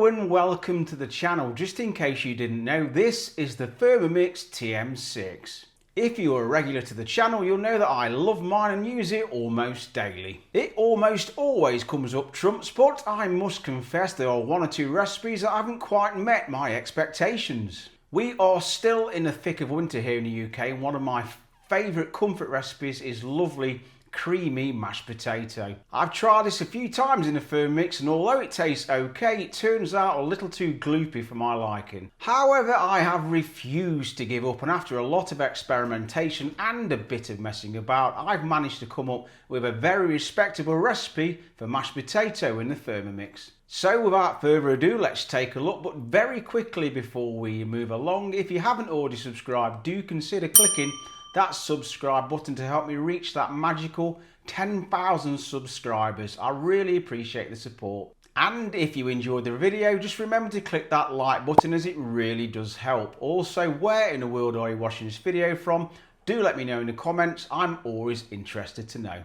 Hello and welcome to the channel. Just in case you didn't know, this is the Thermomix TM6. If you're a regular to the channel, you'll know that I love mine and use it almost daily. It almost always comes up trumps, but I must confess there are one or two recipes that haven't quite met my expectations. We are still in the thick of winter here in the UK, and one of my favourite comfort recipes is lovely creamy mashed potato. I've tried this a few times in the Thermomix, and although it tastes okay, it turns out a little too gloopy for my liking. However, I have refused to give up, and after a lot of experimentation and a bit of messing about, I've managed to come up with a very respectable recipe for mashed potato in the Thermomix. So without further ado, let's take a look, but very quickly before we move along, if you haven't already subscribed, do consider clicking that subscribe button to help me reach that magical 10,000 subscribers. I really appreciate the support. And if you enjoyed the video, just remember to click that like button, as it really does help. Also, where in the world are you watching this video from? Do let me know in the comments. I'm always interested to know.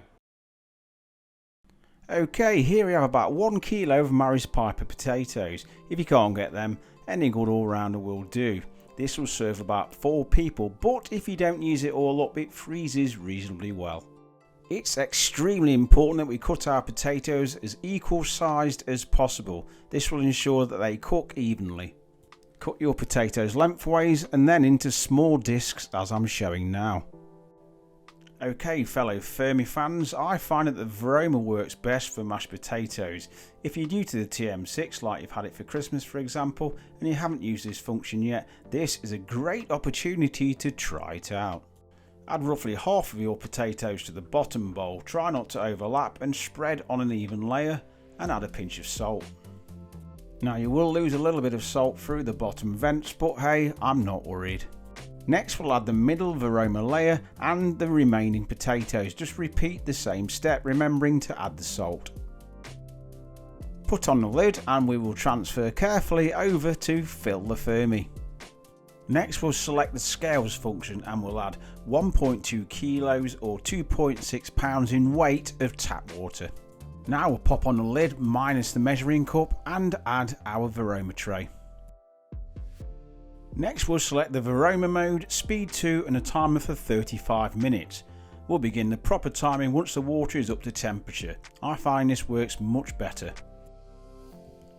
Okay, here we have about 1 kilo of Mary's Piper potatoes. If you can't get them, any good all rounder will do. This will serve about 4 people, but if you don't use it all up, it freezes reasonably well. It's extremely important that we cut our potatoes as equal sized as possible. This will ensure that they cook evenly. Cut your potatoes lengthways and then into small discs, as I'm showing now. Okay, fellow Thermie fans, I find that the Thermie works best for mashed potatoes. If you're new to the TM6, like you've had it for Christmas for example, and you haven't used this function yet, this is a great opportunity to try it out. Add roughly half of your potatoes to the bottom bowl, try not to overlap, and spread on an even layer, and add a pinch of salt. Now you will lose a little bit of salt through the bottom vents, but hey, I'm not worried. Next we'll add the middle Thermie layer and the remaining potatoes. Just repeat the same step, remembering to add the salt. Put on the lid and we will transfer carefully over to fill the Thermie. Next we'll select the scales function and we'll add 1.2 kilos or 2.6 pounds in weight of tap water. Now we'll pop on the lid minus the measuring cup and add our Thermie tray. Next we'll select the Thermie mode, speed 2 and a timer for 35 minutes. We'll begin the proper timing once the water is up to temperature. I find this works much better.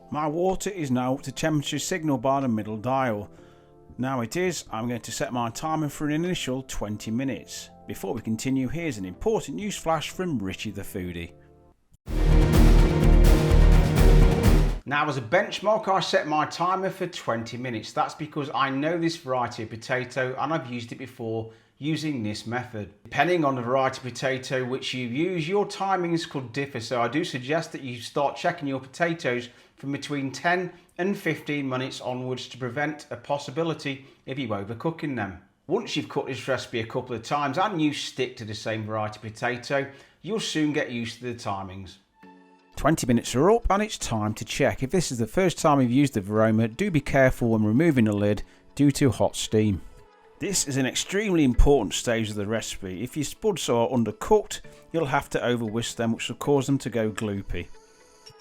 My water is now up to temperature signaled by the middle dial. Now it is, I'm going to set my timer for an initial 20 minutes. Before we continue, here's an important news flash from Richie the Foodie. Now as a benchmark, I set my timer for 20 minutes. That's because I know this variety of potato and I've used it before using this method. Depending on the variety of potato which you use, your timings could differ, so I do suggest that you start checking your potatoes from between 10 and 15 minutes onwards to prevent a possibility of you overcooking them. Once you've cut this recipe a couple of times and you stick to the same variety of potato, you'll soon get used to the timings. 20 minutes are up and it's time to check. If this is the first time you've used the Thermie, do be careful when removing the lid due to hot steam. This is an extremely important stage of the recipe. If your spuds are undercooked, you'll have to over whisk them, which will cause them to go gloopy.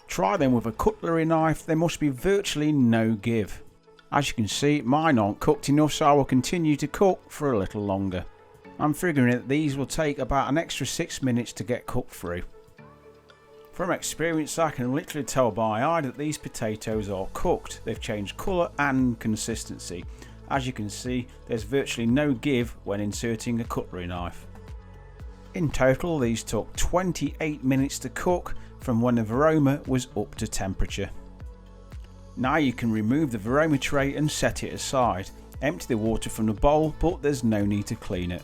Try them with a cutlery knife, there must be virtually no give. As you can see, mine aren't cooked enough, so I will continue to cook for a little longer. I'm figuring that these will take about an extra 6 minutes to get cooked through. From experience, I can literally tell by eye that these potatoes are cooked. They've changed colour and consistency. As you can see, there's virtually no give when inserting a cutlery knife. In total, these took 28 minutes to cook from when the Thermie was up to temperature. Now you can remove the Thermie tray and set it aside. Empty the water from the bowl, but there's no need to clean it.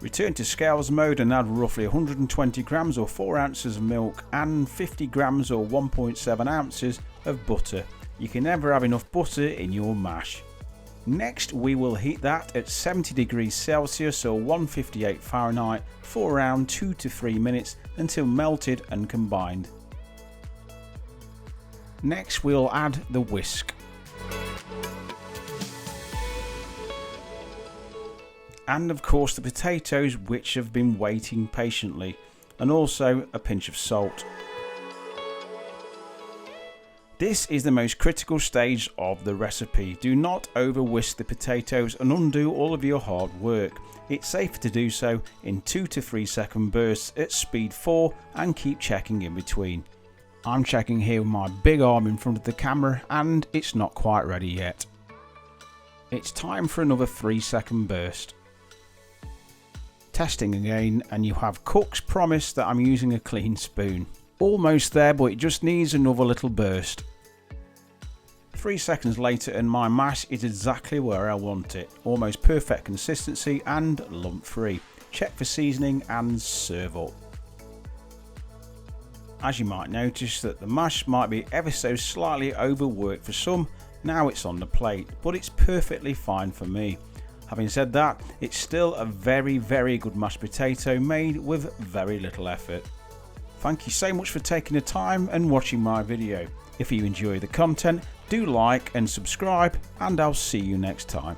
Return to scales mode and add roughly 120 grams or 4 ounces of milk and 50 grams or 1.7 ounces of butter. You can never have enough butter in your mash. Next we will heat that at 70 degrees Celsius or 158 Fahrenheit for around 2 to 3 minutes until melted and combined. Next we'll add the whisk. And of course the potatoes, which have been waiting patiently, and also a pinch of salt. This is the most critical stage of the recipe. Do not over whisk the potatoes and undo all of your hard work. It's safer to do so in 2 to 3 second bursts at speed 4 and keep checking in between. I'm checking here with my big arm in front of the camera and it's not quite ready yet. It's time for another 3-second burst. Testing again, and you have Cook's promise that I'm using a clean spoon. Almost there, but it just needs another little burst. 3 seconds later and my mash is exactly where I want it. Almost perfect consistency and lump free. Check for seasoning and serve up. As you might notice that the mash might be ever so slightly overworked for some, now it's on the plate, but it's perfectly fine for me. Having said that, it's still a very good mashed potato made with very little effort. Thank you so much for taking the time and watching my video. If you enjoy the content, do like and subscribe, and I'll see you next time.